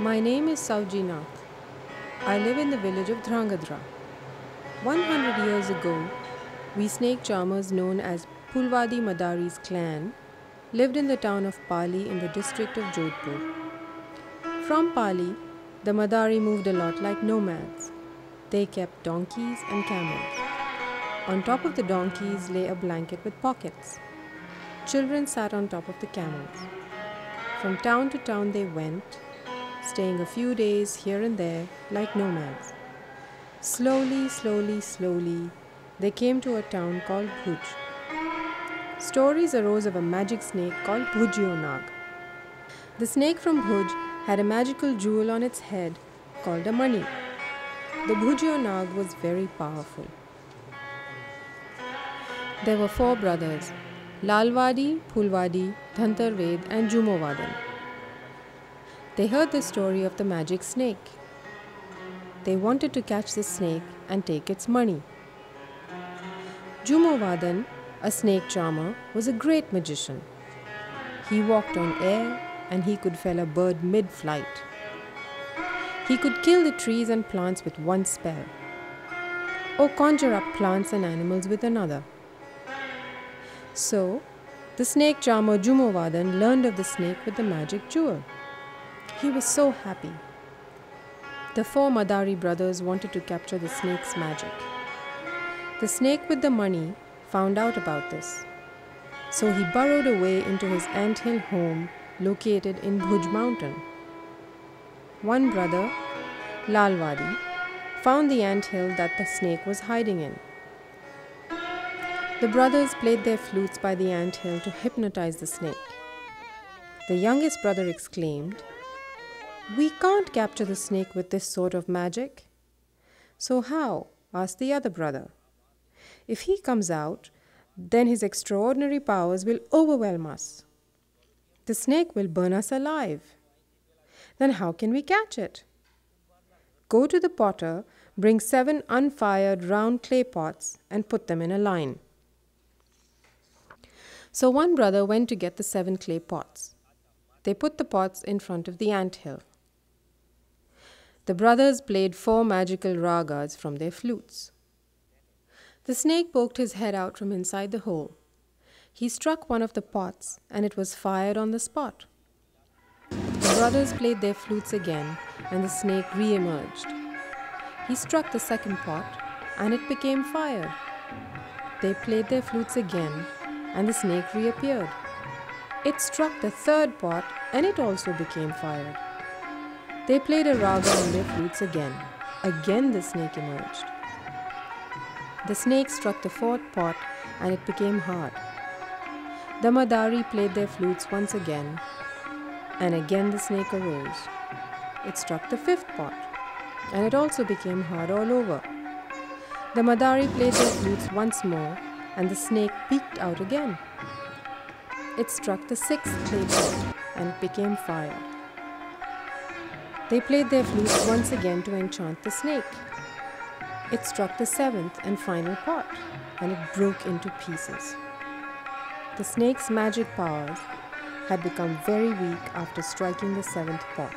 My name is Saujinath. I live in the village of Dhrangadhra. 100 years ago, we snake charmers known as Phulwadi Madari's clan lived in the town of Pali in the district of Jodhpur. From Pali, the Madari moved a lot like nomads. They kept donkeys and camels. On top of the donkeys lay a blanket with pockets. Children sat on top of the camels. From town to town they went, staying a few days here and there like nomads. Slowly, they came to a town called Bhuj. Stories arose of a magic snake called Bhujionag. The snake from Bhuj had a magical jewel on its head called a mani. The Bhujionag was very powerful. There were 4 brothers, Lalwadi, Phulwadi, Dhantarved and Jumovadan. They heard the story of the magic snake. They wanted to catch the snake and take its money. Jumovadan, a snake charmer, was a great magician. He walked on air and he could fell a bird mid-flight. He could kill the trees and plants with one spell, or conjure up plants and animals with another. So, the snake charmer Jumovadan learned of the snake with the magic jewel. He was so happy. The 4 Madari brothers wanted to capture the snake's magic. The snake with the money found out about this. So he burrowed away into his anthill home located in Bhuj mountain. One brother, Lalwadi, found the anthill that the snake was hiding in. The brothers played their flutes by the anthill to hypnotize the snake. The youngest brother exclaimed, "We can't capture the snake with this sort of magic." "So how?" asked the other brother. "If he comes out, then his extraordinary powers will overwhelm us. The snake will burn us alive. Then how can we catch it?" "Go to the potter, bring 7 unfired round clay pots and put them in a line." So one brother went to get the 7 clay pots. They put the pots in front of the anthill. The brothers played 4 magical ragas from their flutes. The snake poked his head out from inside the hole. He struck one of the pots and it was fired on the spot. The brothers played their flutes again and the snake re-emerged. He struck the second pot and it became fired. They played their flutes again and the snake reappeared. It struck the third pot and it also became fired. They played a raga on their flutes again. Again the snake emerged. The snake struck the 4th pot and it became hard. The Madari played their flutes once again and again the snake arose. It struck the 5th pot and it also became hard all over. The Madari played their flutes once more and the snake peeked out again. It struck the 6th clay pot and it became fired. They played their flutes once again to enchant the snake. It struck the 7th and final pot and it broke into pieces. The snake's magic powers had become very weak after striking the 7th pot.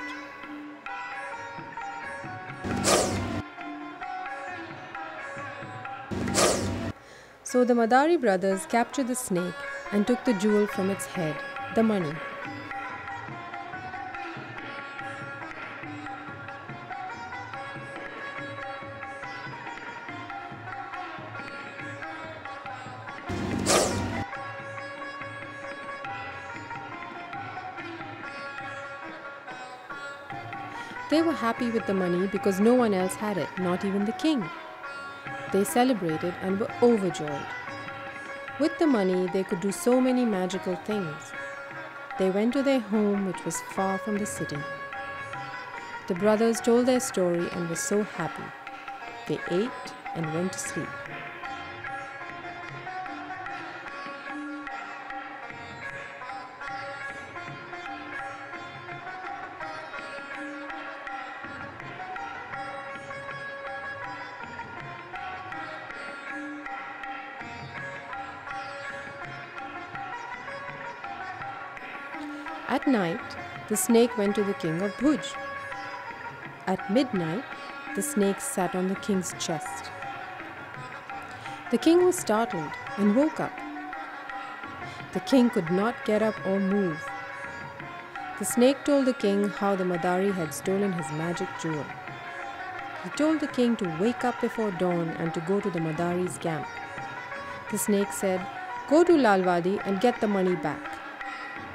So the Madari brothers captured the snake and took the jewel from its head, the money. They were happy with the money because no one else had it, not even the king. They celebrated and were overjoyed. With the money, they could do so many magical things. They went to their home, which was far from the city. The brothers told their story and were so happy. They ate and went to sleep. At night, the snake went to the king of Bhuj. At midnight, the snake sat on the king's chest. The king was startled and woke up. The king could not get up or move. The snake told the king how the Madari had stolen his magic jewel. He told the king to wake up before dawn and to go to the Madari's camp. The snake said, "Go to Lalwadi and get the money back.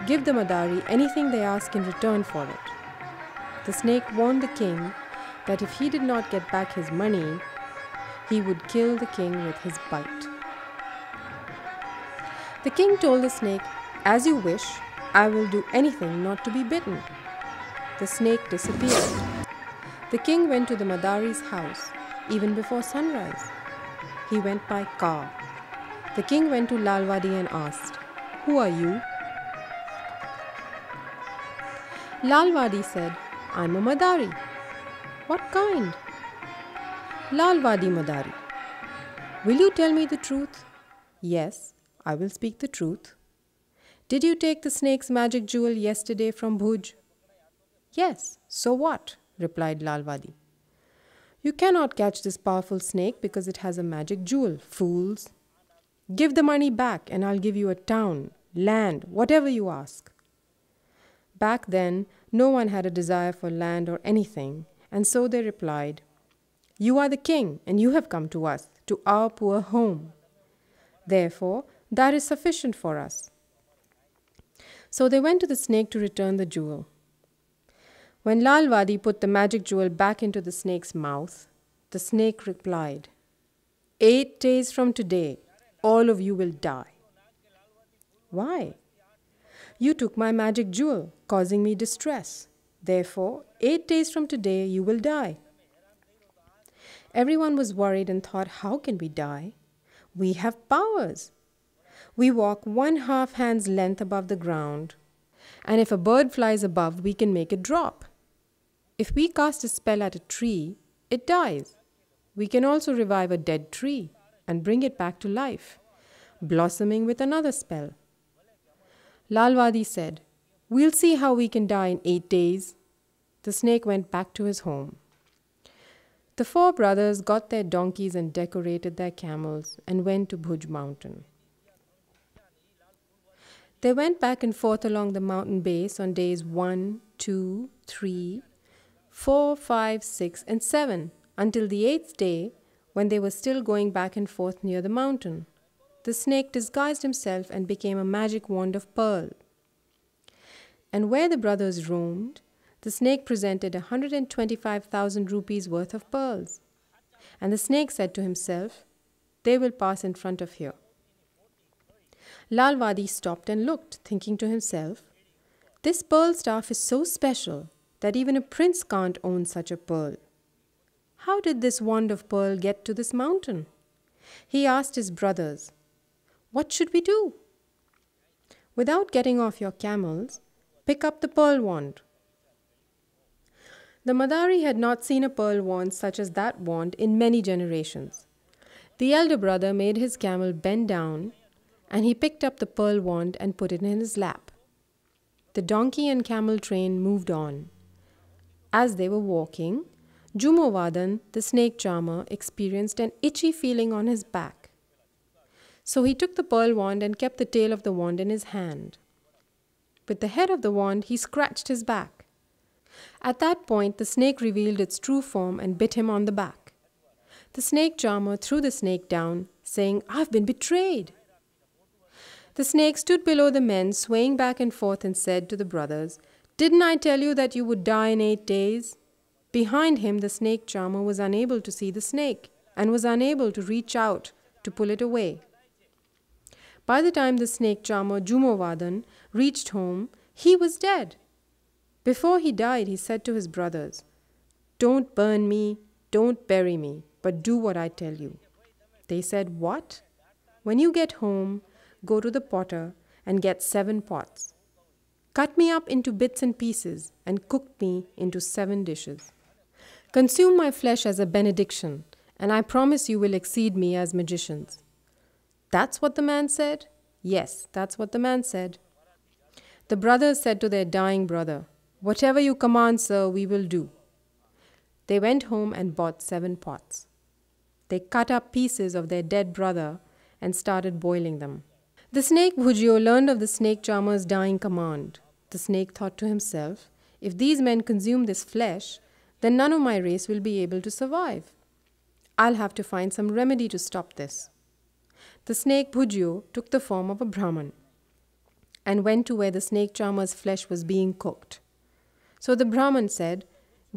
Give the Madari anything they ask in return for it." The snake warned the king that if he did not get back his money, he would kill the king with his bite. The king told the snake, "As you wish, I will do anything not to be bitten." The snake disappeared. The king went to the Madari's house even before sunrise. He went by car. The king went to Lalwadi and asked, "Who are you?" Lalwadi said, "I'm a Madari." "What kind?" "Lalwadi Madari." "Will you tell me the truth?" "Yes, I will speak the truth." "Did you take the snake's magic jewel yesterday from Bhuj?" "Yes, so what?" replied Lalwadi. "You cannot catch this powerful snake because it has a magic jewel, fools. Give the money back and I'll give you a town, land, whatever you ask." Back then, no one had a desire for land or anything, and so they replied, "You are the king and you have come to us, to our poor home. Therefore, that is sufficient for us." So they went to the snake to return the jewel. When Lalwadi put the magic jewel back into the snake's mouth, the snake replied, "8 days from today, all of you will die." "Why?" "You took my magic jewel, causing me distress. Therefore, 8 days from today, you will die." Everyone was worried and thought, "How can we die? We have powers. We walk 1/2 hand's length above the ground, and if a bird flies above, we can make it drop. If we cast a spell at a tree, it dies. We can also revive a dead tree and bring it back to life, blossoming with another spell." Lalwadi said, "We'll see how we can die in 8 days." The snake went back to his home. The 4 brothers got their donkeys and decorated their camels and went to Bhuj mountain. They went back and forth along the mountain base on days 1, 2, 3, 4, 5, 6, and 7, until the 8th day, when they were still going back and forth near the mountain. The snake disguised himself and became a magic wand of pearl. And where the brothers roamed, the snake presented 125,000 rupees worth of pearls. And the snake said to himself, "They will pass in front of here." Lalwadi stopped and looked, thinking to himself, "This pearl staff is so special that even a prince can't own such a pearl. How did this wand of pearl get to this mountain?" He asked his brothers, "What should we do?" "Without getting off your camels, pick up the pearl wand." The Madari had not seen a pearl wand such as that wand in many generations. The elder brother made his camel bend down, and he picked up the pearl wand and put it in his lap. The donkey and camel train moved on. As they were walking, Jumovadan, the snake charmer, experienced an itchy feeling on his back. So he took the pearl wand and kept the tail of the wand in his hand. With the head of the wand, he scratched his back. At that point, the snake revealed its true form and bit him on the back. The snake charmer threw the snake down, saying, "I've been betrayed." The snake stood below the men, swaying back and forth, and said to the brothers, "Didn't I tell you that you would die in 8 days?" Behind him, the snake charmer was unable to see the snake and was unable to reach out to pull it away. By the time the snake charmer, Jumovadan, reached home, he was dead. Before he died, he said to his brothers, "Don't burn me, don't bury me, but do what I tell you." They said, "What?" "When you get home, go to the potter and get 7 pots. Cut me up into bits and pieces and cook me into 7 dishes. Consume my flesh as a benediction, and I promise you will exceed me as magicians." "That's what the man said?" "Yes, that's what the man said." The brothers said to their dying brother, "Whatever you command, sir, we will do." They went home and bought 7 pots. They cut up pieces of their dead brother and started boiling them. The snake Bhujio learned of the snake charmer's dying command. The snake thought to himself, if these men consume this flesh, then none of my race will be able to survive. I'll have to find some remedy to stop this. The snake Bhujio took the form of a Brahman and went to where the snake charmer's flesh was being cooked. So the Brahman said,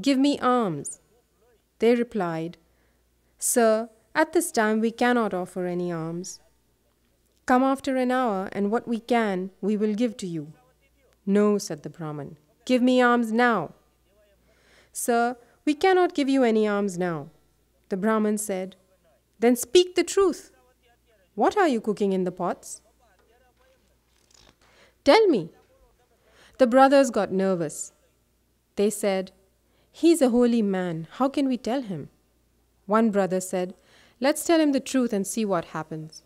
"Give me alms." They replied, "Sir, at this time we cannot offer any alms. Come after an hour, and what we can, we will give to you." "No," said the Brahman, "give me alms now." "Sir, we cannot give you any alms now." The Brahman said, "Then speak the truth. What are you cooking in the pots? Tell me." The brothers got nervous. They said, "He's a holy man. How can we tell him?" One brother said, "Let's tell him the truth and see what happens.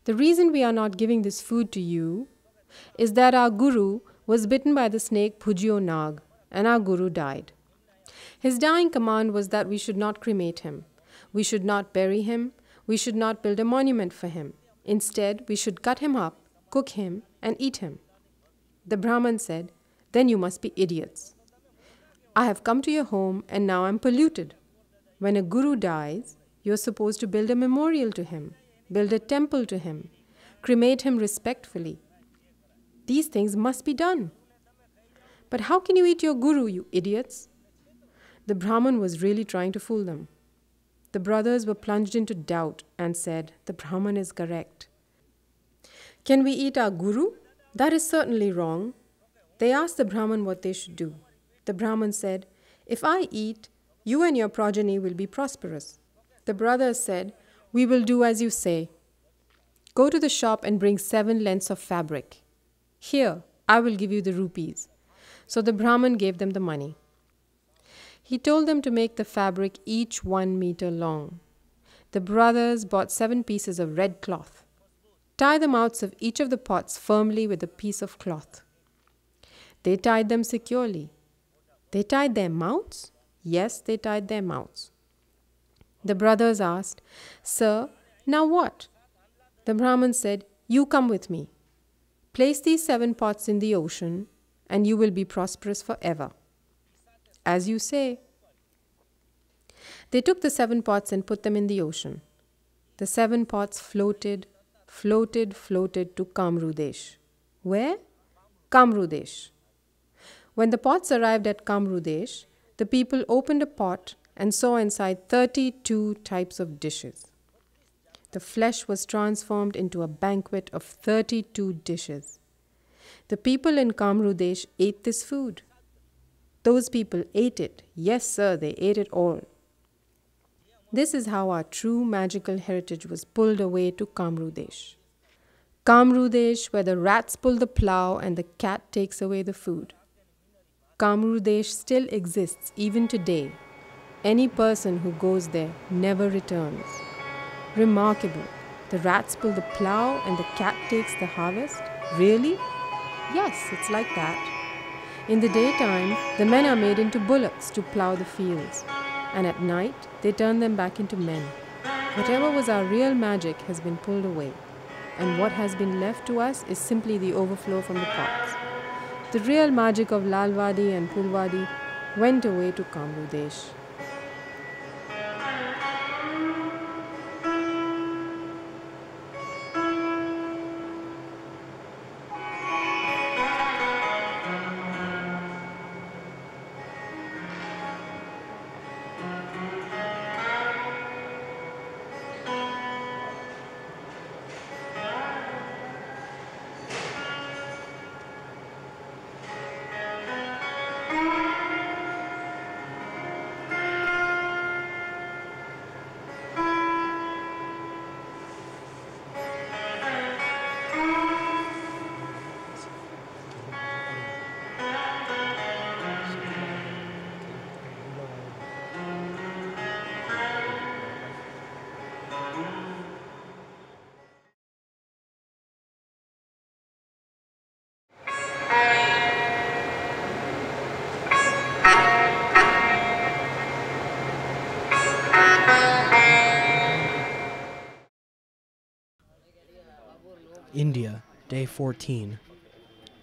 The reason we are not giving this food to you is that our guru was bitten by the snake Bhujio Nag, and our guru died. His dying command was that we should not cremate him. We should not bury him. We should not build a monument for him. Instead, we should cut him up, cook him, and eat him." The Brahman said, "Then you must be idiots. I have come to your home and now I'm polluted. When a guru dies, you're supposed to build a memorial to him, build a temple to him, cremate him respectfully. These things must be done. But how can you eat your guru, you idiots?" The Brahman was really trying to fool them. The brothers were plunged into doubt and said, "The Brahman is correct. Can we eat our guru? That is certainly wrong." They asked the Brahman what they should do. The Brahman said, "If I eat, you and your progeny will be prosperous." The brothers said, "We will do as you say. Go to the shop and bring 7 lengths of fabric. Here, I will give you the rupees." So the Brahman gave them the money. He told them to make the fabric each 1 meter long. The brothers bought 7 pieces of red cloth. Tie the mouths of each of the pots firmly with a piece of cloth. They tied them securely. They tied their mouths? Yes, they tied their mouths. The brothers asked, "Sir, now what?" The Brahman said, "You come with me. Place these 7 pots in the ocean, and you will be prosperous forever." "As you say." They took the 7 pots and put them in the ocean. The 7 pots floated to Kamrudesh. Where? Kamrudesh. When the pots arrived at Kamrudesh, the people opened a pot and saw inside 32 types of dishes. The flesh was transformed into a banquet of 32 dishes. The people in Kamrudesh ate this food. Those people ate it. Yes, sir, they ate it all. This is how our true magical heritage was pulled away to Kamrudesh. Kamrudesh, where the rats pull the plow and the cat takes away the food. Kamrudesh still exists even today. Any person who goes there never returns. Remarkable. The rats pull the plow and the cat takes the harvest? Really? Yes, it's like that. In the daytime, the men are made into bullocks to plow the fields, and at night, they turn them back into men. Whatever was our real magic has been pulled away, and what has been left to us is simply the overflow from the pots. The real magic of Lalwadi and Pulwadi went away to Kamrudesh. India, Day 14,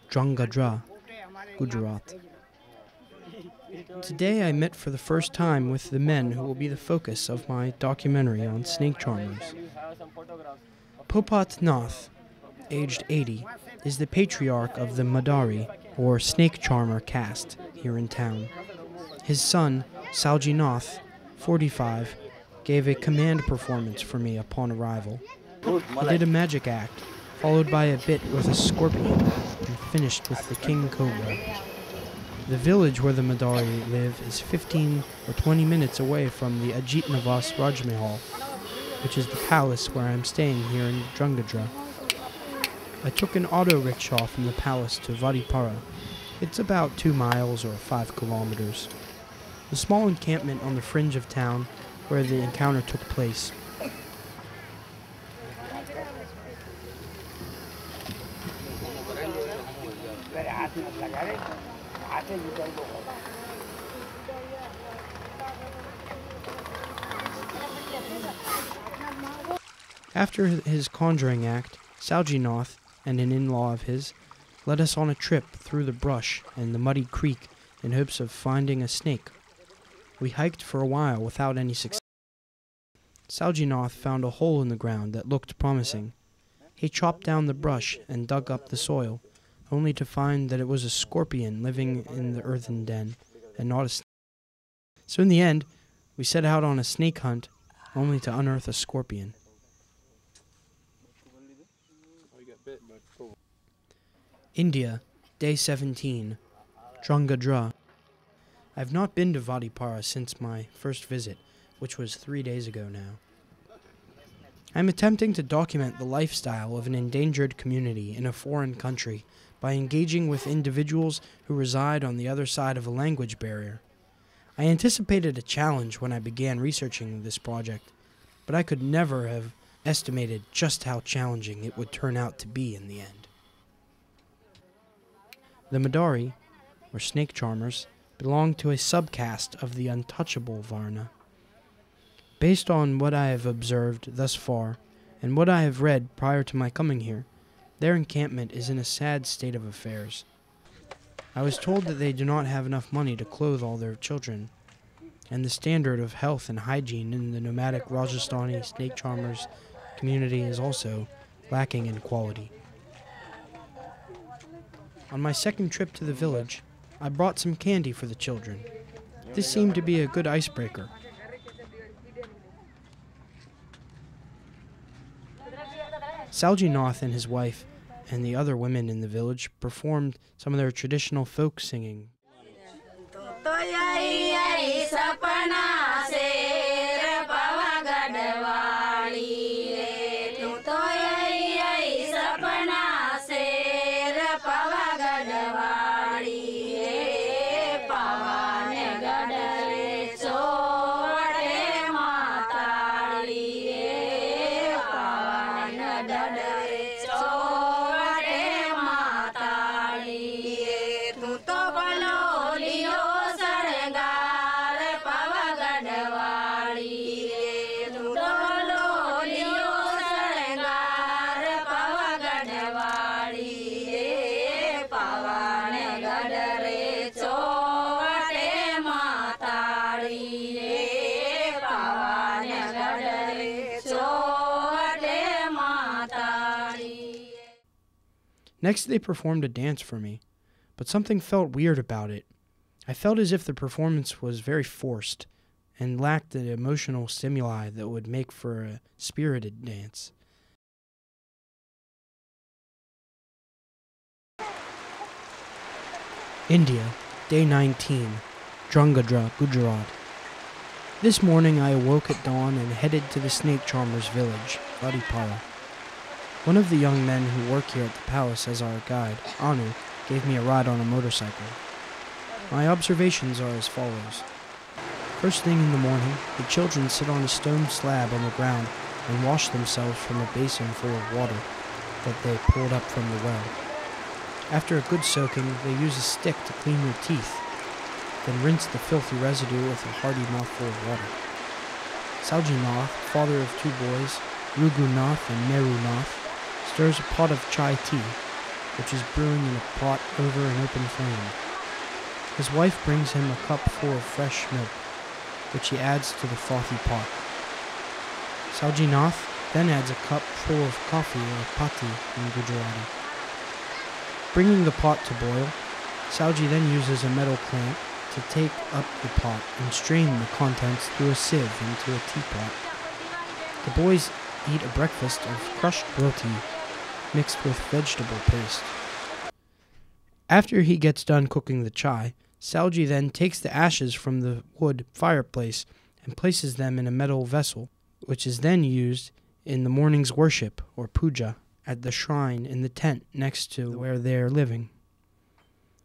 Dhrangadhra, Gujarat. Today I met for the first time with the men who will be the focus of my documentary on snake charmers. Popat Nath, aged 80, is the patriarch of the Madari, or snake charmer caste, here in town. His son, Saji Nath, 45, gave a command performance for me upon arrival. He did a magic act, followed by a bit with a scorpion, and finished with the king cobra. The village where the Madari live is 15 or 20 minutes away from the Ajitnivas Rajmahal, which is the palace where I'm staying here in Dhrangadhra. I took an auto rickshaw from the palace to Vadipara. It's about 2 miles or 5 kilometers. The small encampment on the fringe of town where the encounter took place. After his conjuring act, Saljinath and an in-law of his led us on a trip through the brush and the muddy creek in hopes of finding a snake. We hiked for a while without any success. Saljinath found a hole in the ground that looked promising. He chopped down the brush and dug up the soil, only to find that it was a scorpion living in the earthen den, and not a snake. So in the end, we set out on a snake hunt, only to unearth a scorpion. India, Day 17, Dhrangadhra. I've not been to Vadipara since my first visit, which was 3 days ago now. I'm attempting to document the lifestyle of an endangered community in a foreign country by engaging with individuals who reside on the other side of a language barrier. I anticipated a challenge when I began researching this project, but I could never have estimated just how challenging it would turn out to be in the end. The Madari, or snake charmers, belong to a sub-caste of the Untouchable Varna. Based on what I have observed thus far, and what I have read prior to my coming here, their encampment is in a sad state of affairs. I was told that they do not have enough money to clothe all their children, and the standard of health and hygiene in the nomadic Rajasthani snake charmers community is also lacking in quality. On my second trip to the village, I brought some candy for the children. This seemed to be a good icebreaker. Saljinath and his wife and the other women in the village performed some of their traditional folk singing. Next, they performed a dance for me, but something felt weird about it. I felt as if the performance was very forced and lacked the emotional stimuli that would make for a spirited dance. India, Day 19, Dhrangadhra, Gujarat. This morning I awoke at dawn and headed to the snake charmer's village, Vadipara. One of the young men who work here at the palace as our guide, Anu, gave me a ride on a motorcycle. My observations are as follows. First thing in the morning, the children sit on a stone slab on the ground and wash themselves from a basin full of water that they pulled up from the well. After a good soaking, they use a stick to clean their teeth, then rinse the filthy residue with a hearty mouthful of water. Saljinath, father of 2 boys, Rugunath and Merunath, stirs a pot of chai tea, which is brewing in a pot over an open flame. His wife brings him a cup full of fresh milk, which he adds to the frothy pot. Saji Nath then adds a cup full of coffee, or pati in Gujarati. Bringing the pot to boil, Saji then uses a metal clamp to take up the pot and strain the contents through a sieve into a teapot. The boys eat a breakfast of crushed roti mixed with vegetable paste. After he gets done cooking the chai, Saji then takes the ashes from the wood fireplace and places them in a metal vessel, which is then used in the morning's worship, or puja, at the shrine in the tent next to where they are living.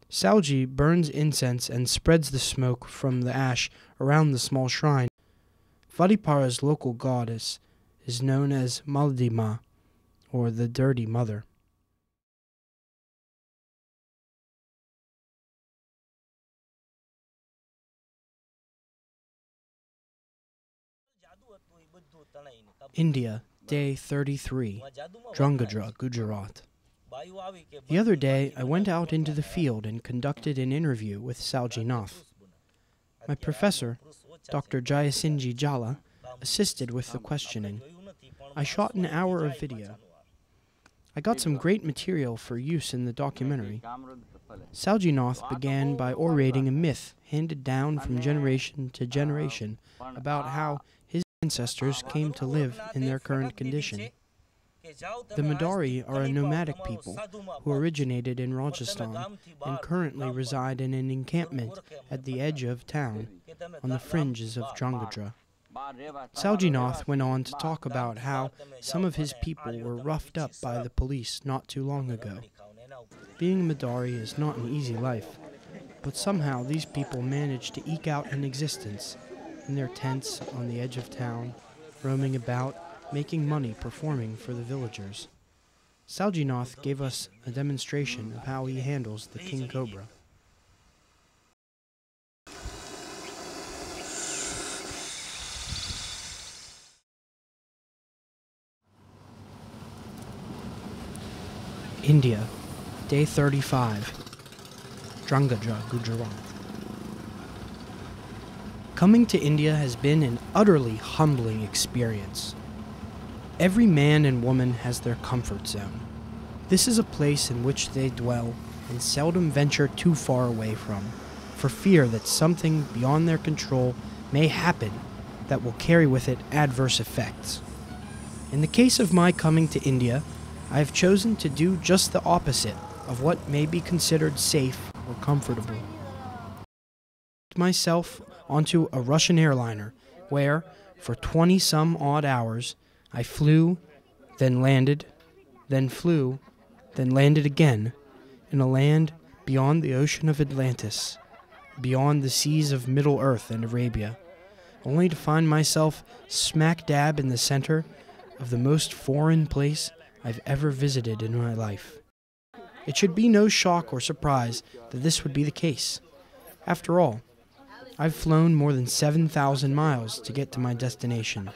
Saji burns incense and spreads the smoke from the ash around the small shrine. Vadipara's local goddess is known as Maldima, or the Dirty Mother. India, Day 33, Dhrangadhra, Gujarat. The other day, I went out into the field and conducted an interview with Saji Nath. My professor, Dr. Jayasinhji Jhala, assisted with the questioning. I shot an hour of video. I got some great material for use in the documentary. Saji Nath began by orating a myth handed down from generation to generation about how his ancestors came to live in their current condition. The Madari are a nomadic people who originated in Rajasthani and currently reside in an encampment at the edge of town on the fringes of Dhrangadhra. Saji Nath went on to talk about how some of his people were roughed up by the police not too long ago. Being a Madari is not an easy life, but somehow these people managed to eke out an existence in their tents on the edge of town, roaming about, making money performing for the villagers. Saji Nath gave us a demonstration of how he handles the king cobra. India, Day 35, Dhrangadhra, Gujarat. Coming to India has been an utterly humbling experience. Every man and woman has their comfort zone. This is a place in which they dwell and seldom venture too far away from, for fear that something beyond their control may happen that will carry with it adverse effects. In the case of my coming to India, I have chosen to do just the opposite of what may be considered safe or comfortable. I put myself onto a Russian airliner where, for 20-some odd hours, I flew, then landed, then flew, then landed again, in a land beyond the ocean of Atlantis, beyond the seas of Middle Earth and Arabia, only to find myself smack dab in the center of the most foreign place I've ever visited in my life. It should be no shock or surprise that this would be the case. After all, I've flown more than 7,000 miles to get to my destination,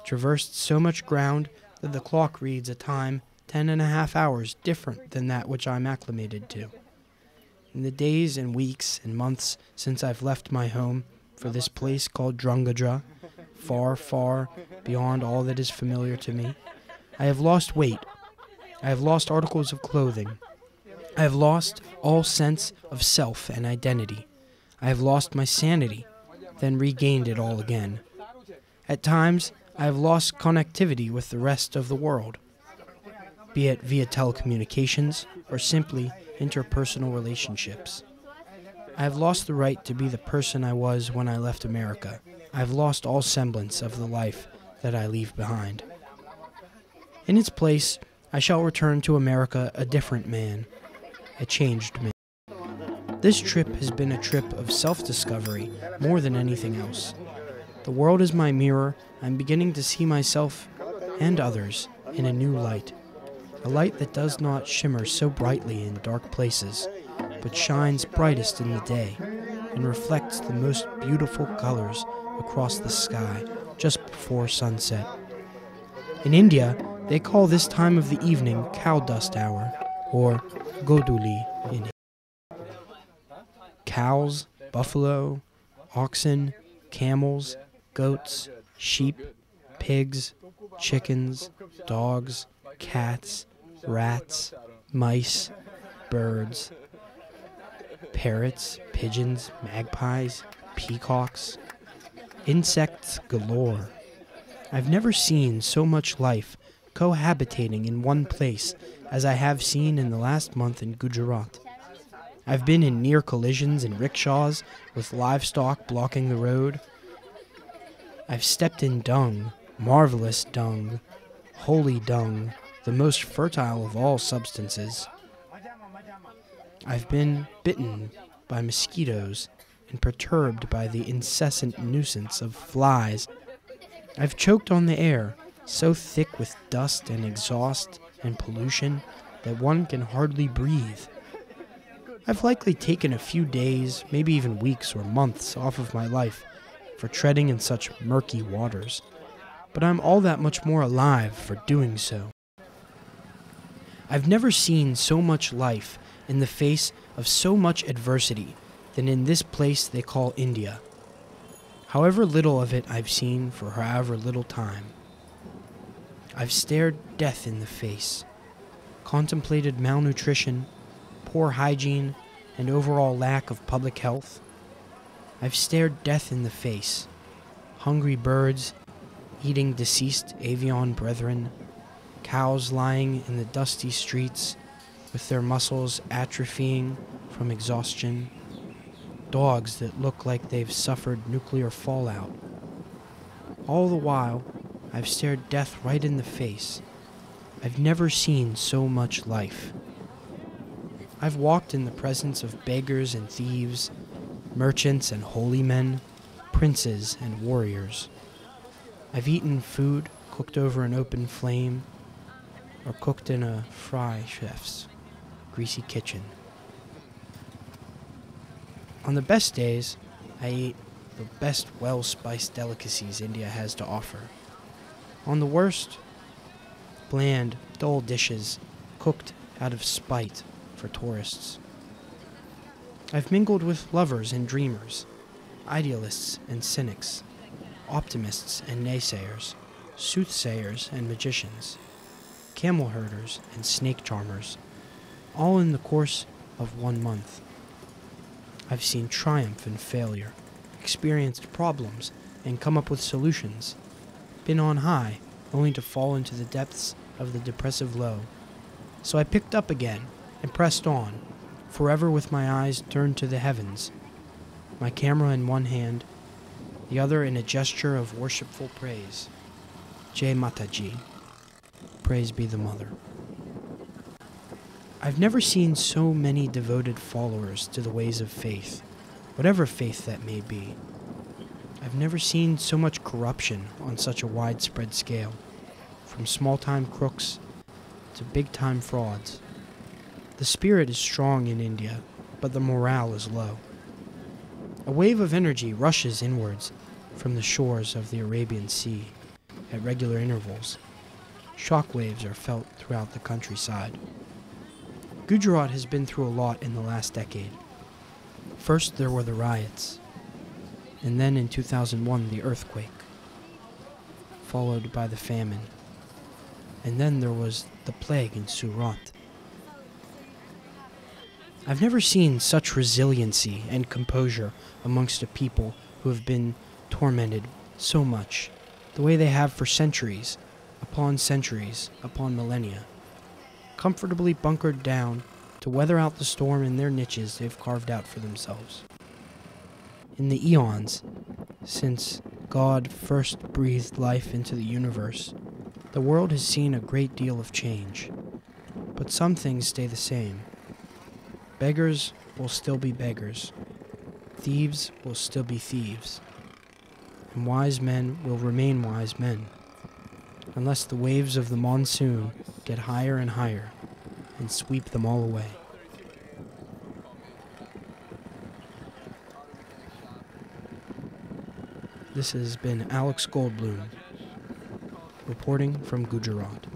traversed so much ground that the clock reads a time 10.5 hours different than that which I'm acclimated to. In the days and weeks and months since I've left my home for this place called Dhrangadhra, far, far beyond all that is familiar to me, I have lost weight. I have lost articles of clothing. I have lost all sense of self and identity. I have lost my sanity, then regained it all again. At times, I have lost connectivity with the rest of the world, be it via telecommunications or simply interpersonal relationships. I have lost the right to be the person I was when I left America. I have lost all semblance of the life that I leave behind. In its place, I shall return to America a different man, a changed man. This trip has been a trip of self-discovery more than anything else. The world is my mirror. I'm beginning to see myself and others in a new light, a light that does not shimmer so brightly in dark places, but shines brightest in the day and reflects the most beautiful colors across the sky just before sunset. In India, They call this time of the evening cow dust hour, or goduli in Hindi. Cows, buffalo, oxen, camels, goats, sheep, pigs, chickens, dogs, cats, rats, mice, birds, parrots, pigeons, magpies, peacocks, insects galore. I've never seen so much life cohabitating in one place as I have seen in the last month in Gujarat. I've been in near collisions in rickshaws with livestock blocking the road. I've stepped in dung, marvelous dung, holy dung, the most fertile of all substances. I've been bitten by mosquitoes and perturbed by the incessant nuisance of flies. I've choked on the air, so thick with dust and exhaust and pollution that one can hardly breathe. I've likely taken a few days, maybe even weeks or months off of my life for treading in such murky waters, but I'm all that much more alive for doing so. I've never seen so much life in the face of so much adversity than in this place they call India. However little of it I've seen for however little time. I've stared death in the face, contemplated malnutrition, poor hygiene, and overall lack of public health. I've stared death in the face, hungry birds eating deceased avian brethren, cows lying in the dusty streets with their muscles atrophying from exhaustion, dogs that look like they've suffered nuclear fallout. All the while, I've stared death right in the face. I've never seen so much life. I've walked in the presence of beggars and thieves, merchants and holy men, princes and warriors. I've eaten food cooked over an open flame or cooked in a fry chef's greasy kitchen. On the best days, I ate the best well-spiced delicacies India has to offer. On the worst, bland, dull dishes cooked out of spite for tourists. I've mingled with lovers and dreamers, idealists and cynics, optimists and naysayers, soothsayers and magicians, camel herders and snake charmers, all in the course of 1 month. I've seen triumph and failure, experienced problems and come up with solutions, been on high only to fall into the depths of the depressive low. So I picked up again and pressed on, forever with my eyes turned to the heavens, my camera in one hand, the other in a gesture of worshipful praise. Jai Mataji, praise be the Mother. I've never seen so many devoted followers to the ways of faith, whatever faith that may be. I've never seen so much corruption on such a widespread scale, from small-time crooks to big-time frauds. The spirit is strong in India, but the morale is low. A wave of energy rushes inwards from the shores of the Arabian Sea at regular intervals. Shock waves are felt throughout the countryside. Gujarat has been through a lot in the last decade. First there were the riots, and then in 2001 the earthquake, followed by the famine, and then there was the plague in Surat. I've never seen such resiliency and composure amongst a people who have been tormented so much, the way they have for centuries upon millennia, comfortably bunkered down to weather out the storm in their niches they've carved out for themselves. In the eons since God first breathed life into the universe, the world has seen a great deal of change, but some things stay the same. Beggars will still be beggars, thieves will still be thieves, and wise men will remain wise men, unless the waves of the monsoon get higher and higher and sweep them all away. This has been Alex Goldblum, reporting from Gujarat.